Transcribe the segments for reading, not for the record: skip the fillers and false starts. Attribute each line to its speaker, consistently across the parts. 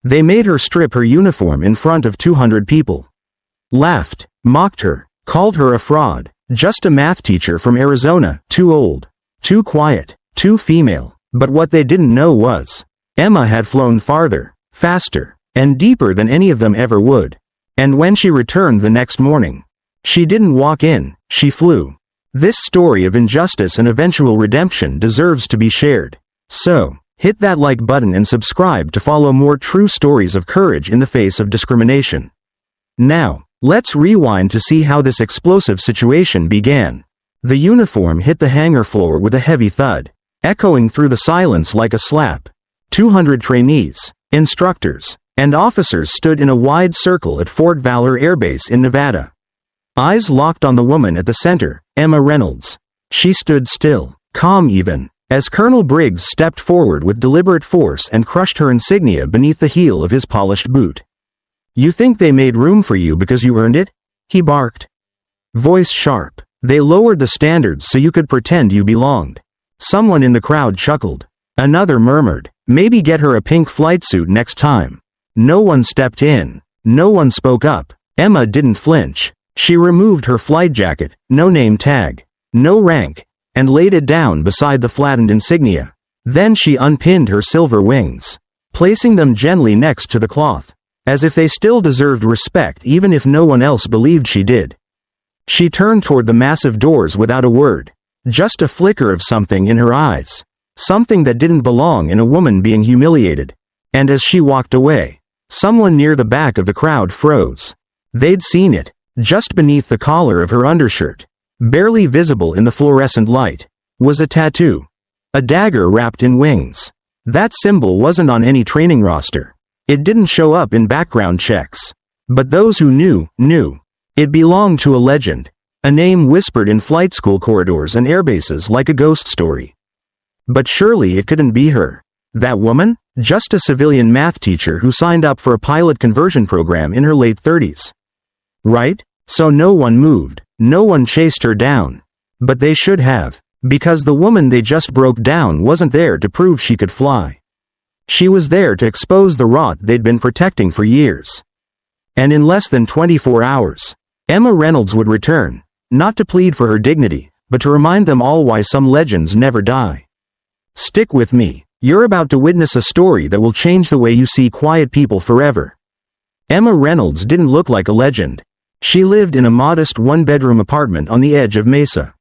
Speaker 1: They made her strip her uniform in front of 200 people. Laughed, mocked her, called her a fraud, just a math teacher from Arizona, too old, too quiet, too female. But what they didn't know was, Emma had flown farther, faster, and deeper than any of them ever would. And when she returned the next morning, she didn't walk in, she flew. This story of injustice and eventual redemption deserves to be shared. So, hit that like button and subscribe to follow more true stories of courage in the face of discrimination. Now, let's rewind to see how this explosive situation began. The uniform hit the hangar floor with a heavy thud, echoing through the silence like a slap. 200 trainees, instructors, and officers stood in a wide circle at Fort Valor Air Base in Nevada. Eyes locked on the woman at the center, Emma Reynolds. She stood still, calm even, as Colonel Briggs stepped forward with deliberate force and crushed her insignia beneath the heel of his polished boot. "You think they made room for you because you earned it?" he barked. Voice sharp. "They lowered the standards so you could pretend you belonged." Someone in the crowd chuckled. Another murmured, "Maybe get her a pink flight suit next time." No one stepped in. No one spoke up. Emma didn't flinch. She removed her flight jacket, no name tag, no rank, and laid it down beside the flattened insignia. Then she unpinned her silver wings, placing them gently next to the cloth, as if they still deserved respect even if no one else believed she did. She turned toward the massive doors without a word, just a flicker of something in her eyes, something that didn't belong in a woman being humiliated. And as she walked away, someone near the back of the crowd froze. They'd seen it. Just beneath the collar of her undershirt, barely visible in the fluorescent light, was a tattoo. A dagger wrapped in wings. That symbol wasn't on any training roster. It didn't show up in background checks. But those who knew, knew. It belonged to a legend, a name whispered in flight school corridors and airbases like a ghost story. But surely it couldn't be her. That woman? Just a civilian math teacher who signed up for a pilot conversion program in her late 30s. Right? So no one moved, no one chased her down. But they should have, because the woman they just broke down wasn't there to prove she could fly. She was there to expose the rot they'd been protecting for years. And in less than 24 hours, Emma Reynolds would return, not to plead for her dignity, but to remind them all why some legends never die. Stick with me, you're about to witness a story that will change the way you see quiet people forever. Emma Reynolds didn't look like a legend. She lived in a modest one-bedroom apartment on the edge of Mesa,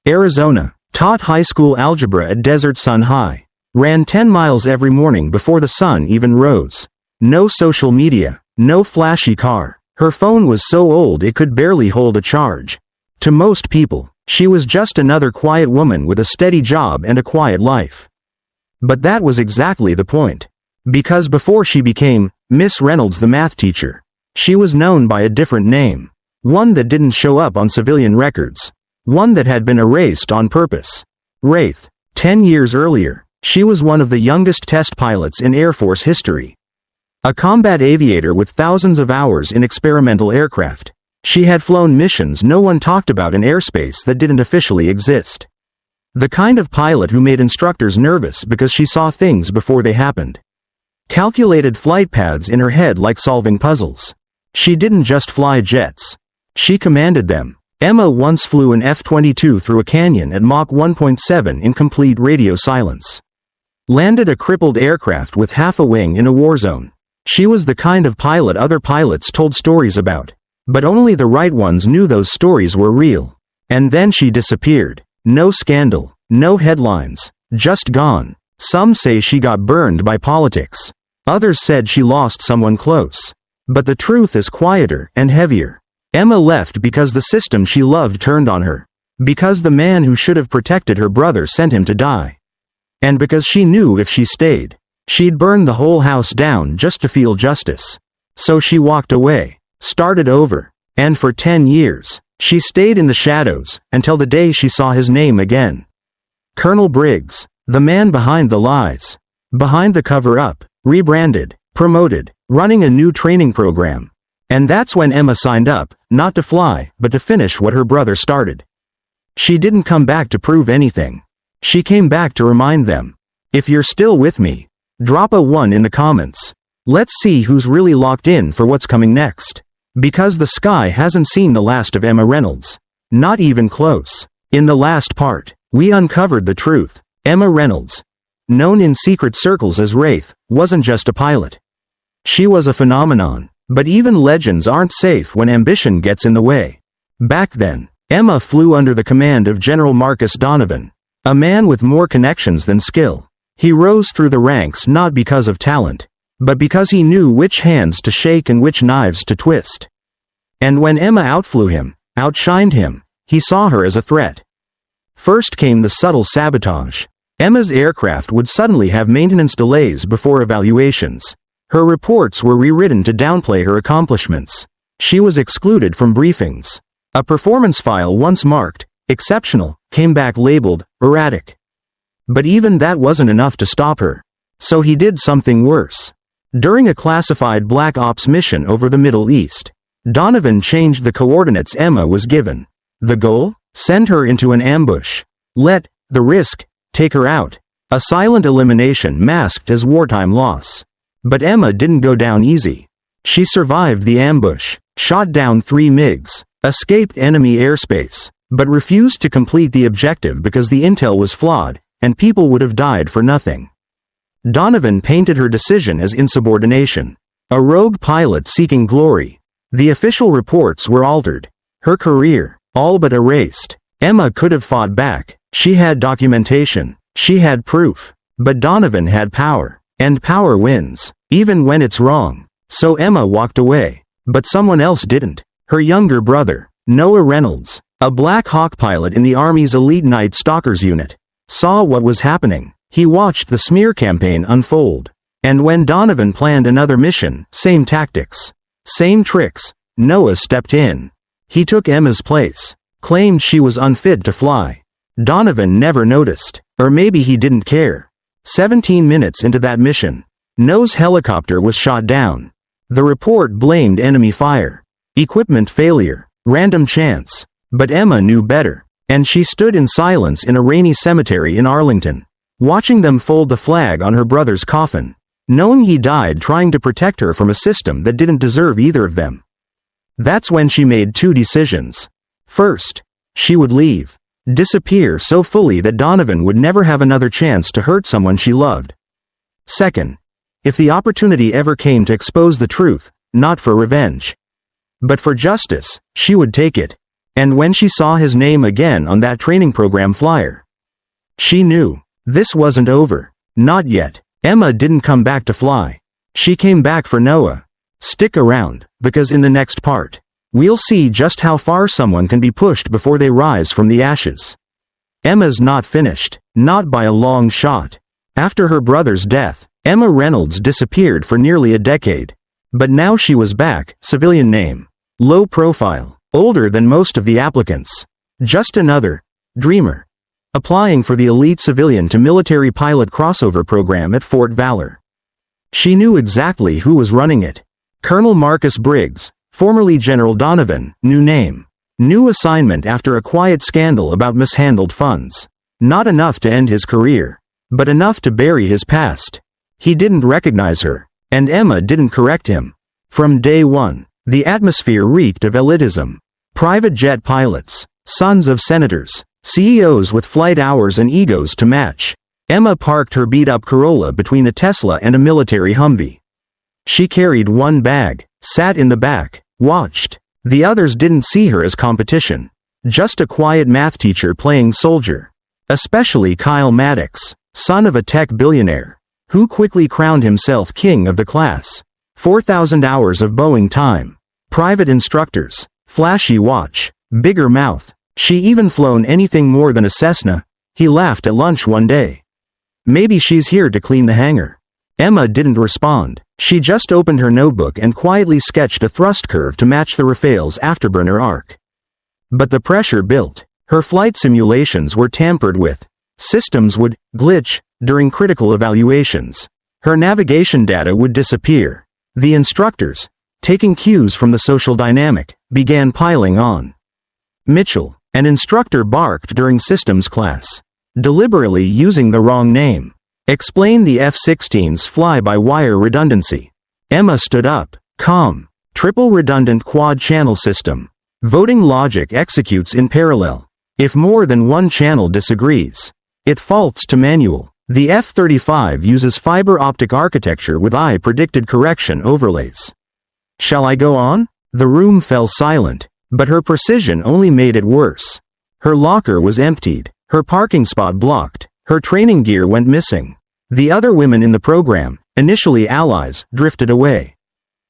Speaker 1: Arizona, taught high school algebra at Desert Sun High, ran 10 miles every morning before the sun even rose. No social media, no flashy car. Her phone was so old it could barely hold a charge. To most people, she was just another quiet woman with a steady job and a quiet life. But that was exactly the point. Because before she became Miss Reynolds the math teacher, she was known by a different name. One that didn't show up on civilian records. One that had been erased on purpose. Wraith. 10 years earlier, she was one of the youngest test pilots in Air Force history. A combat aviator with thousands of hours in experimental aircraft. She had flown missions no one talked about in airspace that didn't officially exist. The kind of pilot who made instructors nervous because she saw things before they happened. Calculated flight paths in her head like solving puzzles. She didn't just fly jets. She commanded them. Emma once flew an F-22 through a canyon at Mach 1.7 in complete radio silence. Landed a crippled aircraft with half a wing in a war zone. She was the kind of pilot other pilots told stories about. But only the right ones knew those stories were real. And then she disappeared. No scandal, no headlines, just gone. Some say she got burned by politics. Others said she lost someone close. But the truth is quieter and heavier. Emma left because the system she loved turned on her. Because the man who should have protected her brother sent him to die. And because she knew if she stayed, she'd burn the whole house down just to feel justice. So she walked away, started over, and for 10 years, she stayed in the shadows until the day she saw his name again. Colonel Briggs, the man behind the lies, behind the cover-up, rebranded, promoted, running a new training program. And that's when Emma signed up, not to fly, but to finish what her brother started. She didn't come back to prove anything. She came back to remind them. If you're still with me, drop a 1 in the comments. Let's see who's really locked in for what's coming next. Because the sky hasn't seen the last of Emma Reynolds. Not even close. In the last part, we uncovered the truth. Emma Reynolds, known in secret circles as Wraith, wasn't just a pilot. She was a phenomenon. But even legends aren't safe when ambition gets in the way. Back then, Emma flew under the command of General Marcus Donovan, a man with more connections than skill. He rose through the ranks not because of talent, but because he knew which hands to shake and which knives to twist. And when Emma outflew him, outshined him, he saw her as a threat. First came the subtle sabotage. Emma's aircraft would suddenly have maintenance delays before evaluations. Her reports were rewritten to downplay her accomplishments. She was excluded from briefings. A performance file once marked exceptional came back labeled erratic. But even that wasn't enough to stop her. So he did something worse. During a classified Black Ops mission over the Middle East, Donovan changed the coordinates Emma was given. The goal? Send her into an ambush. Let the risk take her out. A silent elimination masked as wartime loss. But Emma didn't go down easy. She survived the ambush, shot down 3 MiGs, escaped enemy airspace, but refused to complete the objective because the intel was flawed, and people would have died for nothing. Donovan painted her decision as insubordination. A rogue pilot seeking glory. The official reports were altered. Her career, all but erased. Emma could have fought back. She had documentation. She had proof. But Donovan had power. And power wins, even when it's wrong. So Emma walked away. But someone else didn't. Her younger brother, Noah Reynolds, a Black Hawk pilot in the Army's elite Night Stalkers unit, saw what was happening. He watched the smear campaign unfold. And when Donovan planned another mission, same tactics, same tricks, Noah stepped in. He took Emma's place, claimed she was unfit to fly. Donovan never noticed, or maybe he didn't care. 17 minutes into that mission, Noah's helicopter was shot down. The report blamed enemy fire, equipment failure, random chance. But Emma knew better, and she stood in silence in a rainy cemetery in Arlington, watching them fold the flag on her brother's coffin, knowing he died trying to protect her from a system that didn't deserve either of them. That's when she made 2 decisions. First, she would leave. Disappear so fully that Donovan would never have another chance to hurt someone she loved. Second, if the opportunity ever came to expose the truth, not for revenge, but for justice, she would take it. And when she saw his name again on that training program flyer, she knew this wasn't over. Not yet. Emma didn't come back to fly. She came back for Noah. Stick around, because in the next part, we'll see just how far someone can be pushed before they rise from the ashes. Emma's not finished, not by a long shot. After her brother's death, Emma Reynolds disappeared for nearly a decade. But now she was back, civilian name, low profile, older than most of the applicants. Just another dreamer, applying for the elite civilian to military pilot crossover program at Fort Valor. She knew exactly who was running it. Colonel Marcus Briggs, formerly General Donovan, new name. New assignment after a quiet scandal about mishandled funds. Not enough to end his career, but enough to bury his past. He didn't recognize her, and Emma didn't correct him. From day one, the atmosphere reeked of elitism. Private jet pilots, sons of senators, CEOs with flight hours and egos to match. Emma parked her beat-up Corolla between a Tesla and a military Humvee. She carried one bag, sat in the back, watched. The others didn't see her as competition. Just a quiet math teacher playing soldier. Especially Kyle Maddox, son of a tech billionaire, who quickly crowned himself king of the class. 4,000 hours of Boeing time. Private instructors, flashy watch, bigger mouth. She even flown anything more than a Cessna. He laughed at lunch one day. Maybe she's here to clean the hangar. Emma didn't respond. She just opened her notebook and quietly sketched a thrust curve to match the Rafale's afterburner arc. But the pressure built. Her flight simulations were tampered with. Systems would glitch during critical evaluations. Her navigation data would disappear. The instructors, taking cues from the social dynamic, began piling on. Mitchell, an instructor, barked during systems class, deliberately using the wrong name. Explained the F-16's fly-by-wire redundancy. Emma stood up, calm. Triple redundant quad channel system. Voting logic executes in parallel. If more than one channel disagrees, it faults to manual. The F-35 uses fiber optic architecture with eye-predicted correction overlays. Shall I go on? The room fell silent, but her precision only made it worse. Her locker was emptied, her parking spot blocked, her training gear went missing. The other women in the program, initially allies, drifted away,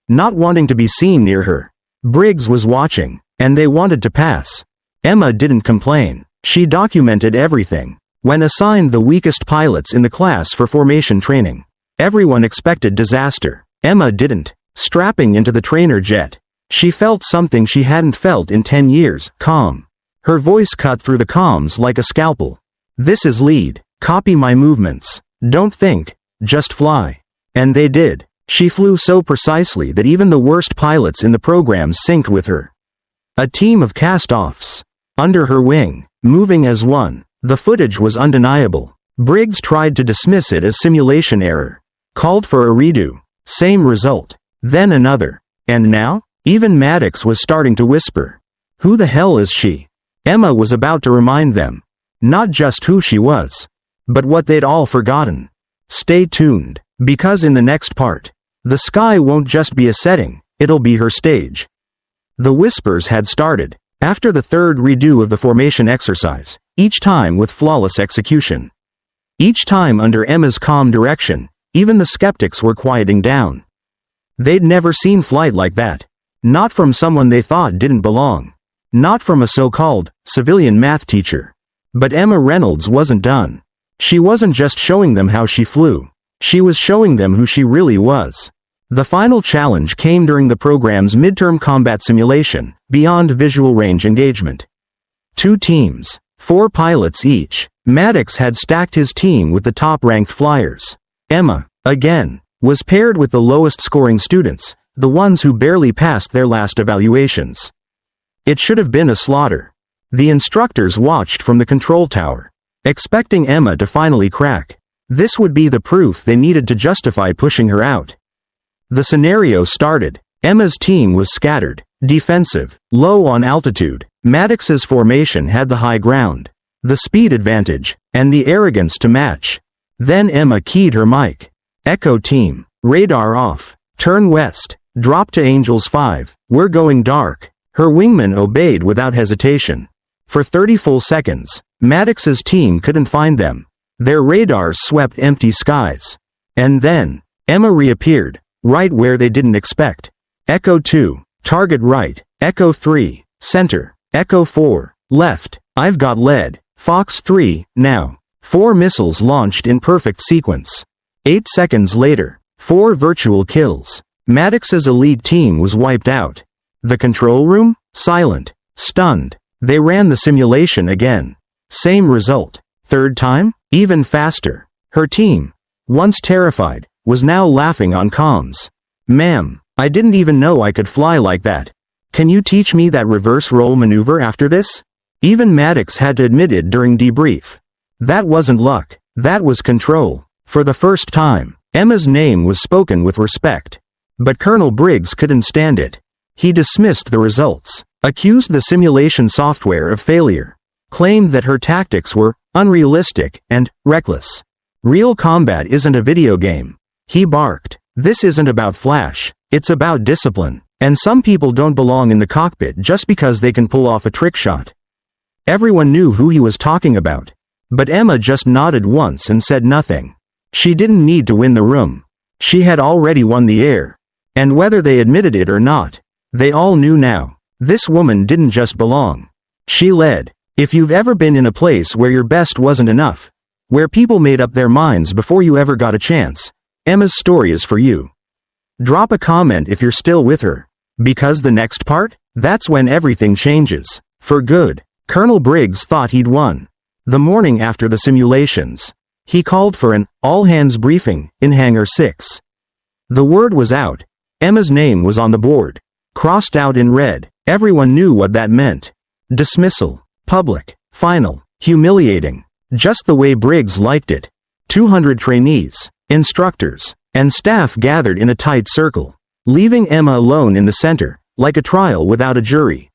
Speaker 1: not wanting to be seen near her. Briggs was watching, and they wanted to pass. Emma didn't complain. She documented everything. When assigned the weakest pilots in the class for formation training, everyone expected disaster. Emma didn't. Strapping into the trainer jet, she felt something she hadn't felt in 10 years, calm. Her voice cut through the comms like a scalpel. This is lead. Copy my movements. Don't think. Just fly. And they did. She flew so precisely that even the worst pilots in the program synced with her. A team of cast-offs. Under her wing, moving as one. The footage was undeniable. Briggs tried to dismiss it as simulation error. Called for a redo. Same result. Then another. And now? Even Maddox was starting to whisper. Who the hell is she? Emma was about to remind them. Not just who she was, but what they'd all forgotten. Stay tuned, because in the next part, the sky won't just be a setting, it'll be her stage. The whispers had started, after the third redo of the formation exercise, each time with flawless execution. Each time under Emma's calm direction, even the skeptics were quieting down. They'd never seen flight like that. Not from someone they thought didn't belong. Not from a so-called civilian math teacher. But Emma Reynolds wasn't done. She wasn't just showing them how she flew. She was showing them who she really was. The final challenge came during the program's midterm combat simulation, beyond visual range engagement. 2 teams, 4 pilots each. Maddox had stacked his team with the top-ranked flyers. Emma, again, was paired with the lowest-scoring students, the ones who barely passed their last evaluations. It should have been a slaughter. The instructors watched from the control tower, expecting Emma to finally crack. This would be the proof they needed to justify pushing her out. The scenario started. Emma's team was scattered, defensive, low on altitude. Maddox's formation had the high ground, the speed advantage, and the arrogance to match. Then Emma keyed her mic. Echo team, radar off, turn west, drop to Angels 5, we're going dark. Her wingman obeyed without hesitation. For 30 full seconds, Maddox's team couldn't find them. Their radars swept empty skies. And then, Emma reappeared, right where they didn't expect. Echo 2, target right, Echo 3, center, Echo 4, left, I've got lead, Fox 3, now. 4 missiles launched in perfect sequence. 8 seconds later, 4 virtual kills. Maddox's elite team was wiped out. The control room? Silent. Stunned. They ran the simulation again. Same result. Third time? Even faster. Her team, once terrified, was now laughing on comms. Ma'am, I didn't even know I could fly like that. Can you teach me that reverse roll maneuver after this? Even Maddox had to admit it during debrief. That wasn't luck. That was control. For the first time, Emma's name was spoken with respect. But Colonel Briggs couldn't stand it. He dismissed the results, accused the simulation software of failure, claimed that her tactics were unrealistic and reckless. Real combat isn't a video game. He barked. This isn't about flash, it's about discipline. And some people don't belong in the cockpit just because they can pull off a trick shot. Everyone knew who he was talking about. But Emma just nodded once and said nothing. She didn't need to win the room. She had already won the air. And whether they admitted it or not, they all knew now. This woman didn't just belong. She led. If you've ever been in a place where your best wasn't enough, where people made up their minds before you ever got a chance, Emma's story is for you. Drop a comment if you're still with her. Because the next part? That's when everything changes. For good. Colonel Briggs thought he'd won. The morning after the simulations, he called for an all-hands briefing in Hangar 6. The word was out. Emma's name was on the board, crossed out in red. Everyone knew what that meant. Dismissal. Public. Final. Humiliating. Just the way Briggs liked it. 200 trainees, instructors, and staff gathered in a tight circle, leaving Emma alone in the center, like a trial without a jury.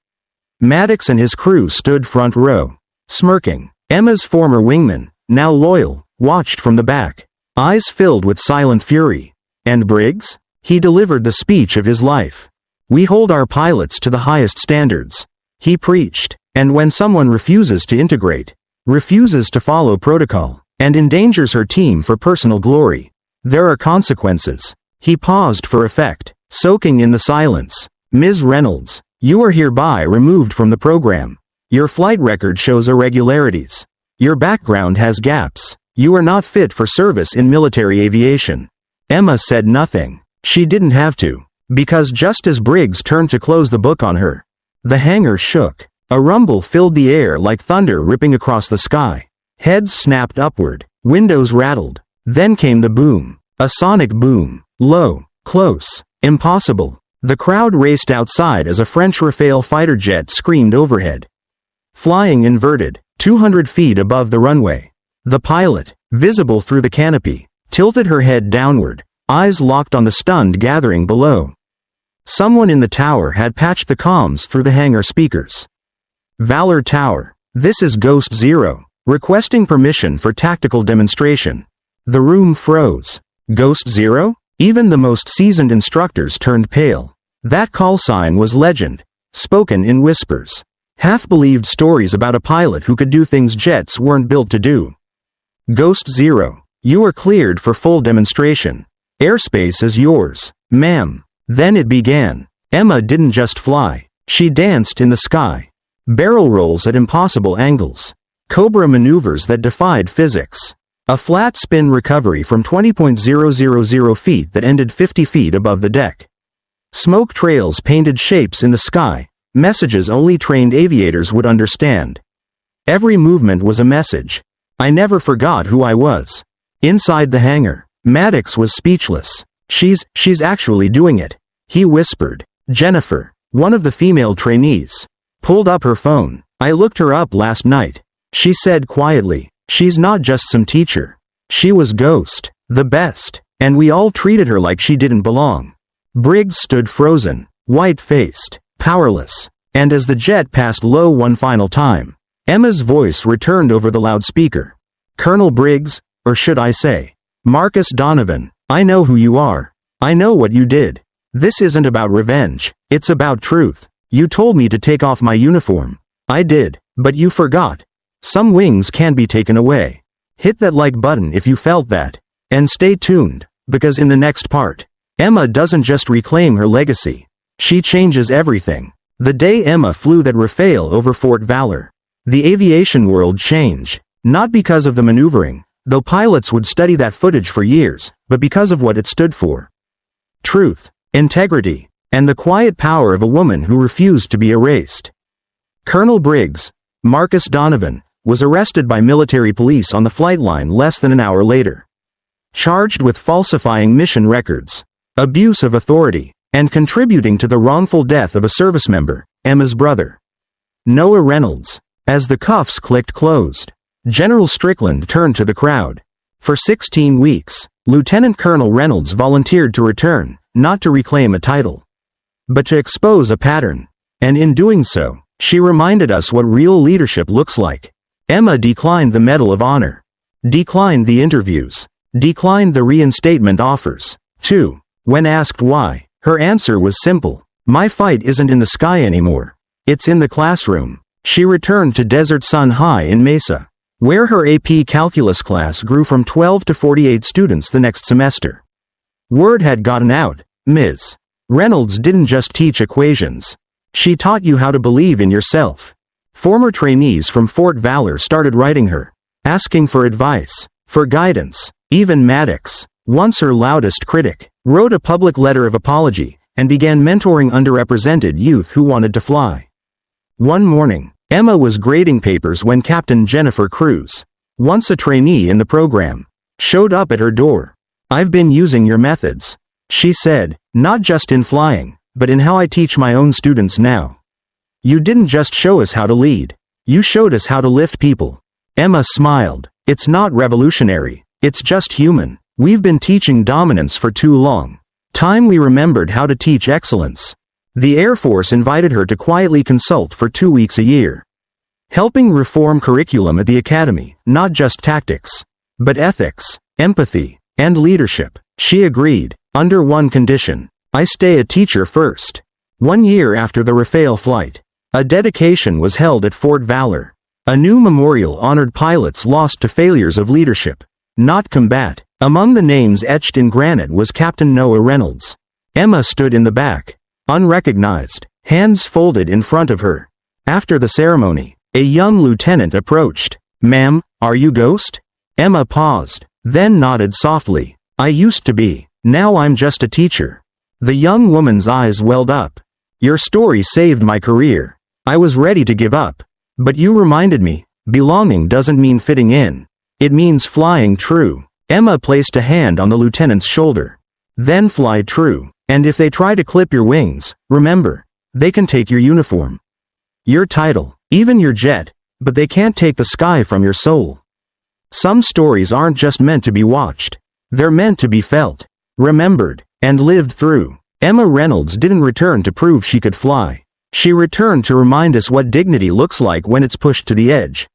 Speaker 1: Maddox and his crew stood front row, smirking. Emma's former wingman, now loyal, watched from the back, eyes filled with silent fury. And Briggs? He delivered the speech of his life. "We hold our pilots to the highest standards," he preached, "and when someone refuses to integrate, refuses to follow protocol, and endangers her team for personal glory, there are consequences." He paused for effect, soaking in the silence. "Ms. Reynolds, you are hereby removed from the program. Your flight record shows irregularities. Your background has gaps. You are not fit for service in military aviation." Emma said nothing. She didn't have to, because just as Briggs turned to close the book on her, the hangar shook. A rumble filled the air like thunder ripping across the sky. Heads snapped upward, windows rattled. Then came the boom. A sonic boom. Low, close, impossible. The crowd raced outside as a French Rafale fighter jet screamed overhead, flying inverted, 200 feet above the runway. The pilot, visible through the canopy, tilted her head downward, eyes locked on the stunned gathering below. Someone in the tower had patched the comms through the hangar speakers. "Valor Tower, this is Ghost Zero, requesting permission for tactical demonstration." The room froze. Ghost Zero? Even the most seasoned instructors turned pale. That call sign was legend, spoken in whispers. Half-believed stories about a pilot who could do things jets weren't built to do. "Ghost Zero, you are cleared for full demonstration. Airspace is yours, ma'am." Then it began. Emma didn't just fly. She danced in the sky. Barrel rolls at impossible angles. Cobra maneuvers that defied physics. A flat spin recovery from 20.000 feet that ended 50 feet above the deck. Smoke trails painted shapes in the sky, messages only trained aviators would understand. Every movement was a message. I never forgot who I was. Inside the hangar, Maddox was speechless. She's actually doing it," he whispered. Jennifer, one of the female trainees, pulled up her phone. "I looked her up last night," she said quietly. "She's not just some teacher. She was Ghost, the best, and we all treated her like she didn't belong." Briggs stood frozen, white-faced, powerless, and as the jet passed low one final time, Emma's voice returned over the loudspeaker. "Colonel Briggs, or should I say, Marcus Donovan, I know who you are. I know what you did. This isn't about revenge, it's about truth. You told me to take off my uniform. I did, but you forgot. Some wings can be taken away. Hit that like button if you felt that. And stay tuned, because in the next part, Emma doesn't just reclaim her legacy. She changes everything." The day Emma flew that Rafale over Fort Valor, the aviation world changed, not because of the maneuvering, though pilots would study that footage for years, but because of what it stood for. Truth, integrity, and the quiet power of a woman who refused to be erased. Colonel Briggs, Marcus Donovan, was arrested by military police on the flight line less than an hour later. Charged with falsifying mission records, abuse of authority, and contributing to the wrongful death of a service member, Emma's brother, Noah Reynolds. As the cuffs clicked closed, General Strickland turned to the crowd. For 16 weeks, Lieutenant Colonel Reynolds volunteered to return, not to reclaim a title, but to expose a pattern. And in doing so, she reminded us what real leadership looks like. Emma declined the Medal of Honor, declined the interviews, declined the reinstatement offers. 2. When asked why, her answer was simple. "My fight isn't in the sky anymore. It's in the classroom." She returned to Desert Sun High in Mesa, where her AP Calculus class grew from 12 to 48 students the next semester. Word had gotten out. Ms. Reynolds didn't just teach equations. She taught you how to believe in yourself. Former trainees from Fort Valor started writing her, asking for advice, for guidance. Even Maddox, once her loudest critic, wrote a public letter of apology and began mentoring underrepresented youth who wanted to fly. One morning, Emma was grading papers when Captain Jennifer Cruz, once a trainee in the program, showed up at her door. "I've been using your methods," she said, "not just in flying, but in how I teach my own students now. You didn't just show us how to lead. You showed us how to lift people." Emma smiled. "It's not revolutionary. It's just human." We've been teaching dominance for too long. Time we remembered how to teach excellence. The Air Force invited her to quietly consult for 2 weeks a year, helping reform curriculum at the academy, not just tactics, but ethics, empathy, and leadership. She agreed, under one condition: I stay a teacher first. 1 year after the Rafale flight, a dedication was held at Fort Valor. A new memorial honored pilots lost to failures of leadership, not combat. Among the names etched in granite was Captain Noah Reynolds. Emma stood in the back, unrecognized, hands folded in front of her. After the ceremony, a young lieutenant approached. "Ma'am, are you Ghost?" Emma paused, then nodded softly. "I used to be. Now I'm just a teacher." The young woman's eyes welled up. "Your story saved my career. I was ready to give up. But you reminded me, belonging doesn't mean fitting in. It means flying true." Emma placed a hand on the lieutenant's shoulder. "Then fly true. And if they try to clip your wings, remember, they can take your uniform, your title, even your jet, but they can't take the sky from your soul." Some stories aren't just meant to be watched. They're meant to be felt, remembered, and lived through. Emma Reynolds didn't return to prove she could fly. She returned to remind us what dignity looks like when it's pushed to the edge.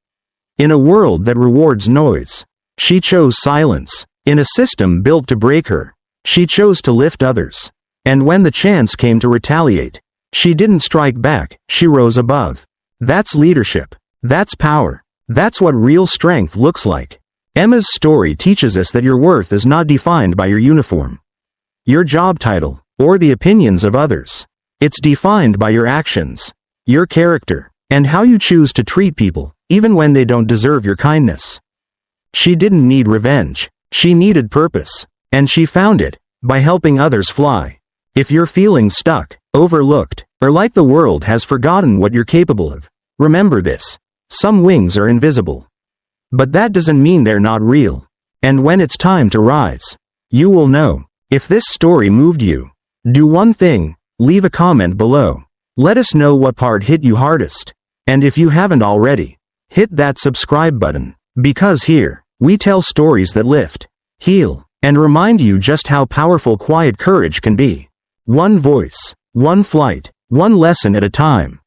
Speaker 1: In a world that rewards noise, she chose silence. In a system built to break her, she chose to lift others. And when the chance came to retaliate, she didn't strike back, she rose above. That's leadership. That's power. That's what real strength looks like. Emma's story teaches us that your worth is not defined by your uniform, your job title, or the opinions of others. It's defined by your actions, your character, and how you choose to treat people, even when they don't deserve your kindness. She didn't need revenge. She needed purpose. And she found it by helping others fly. If you're feeling stuck, overlooked, or like the world has forgotten what you're capable of, remember this: some wings are invisible. But that doesn't mean they're not real. And when it's time to rise, you will know. If this story moved you, do one thing: leave a comment below. Let us know what part hit you hardest. And if you haven't already, hit that subscribe button, because here, we tell stories that lift, heal, and remind you just how powerful quiet courage can be. One voice, one flight, one lesson at a time.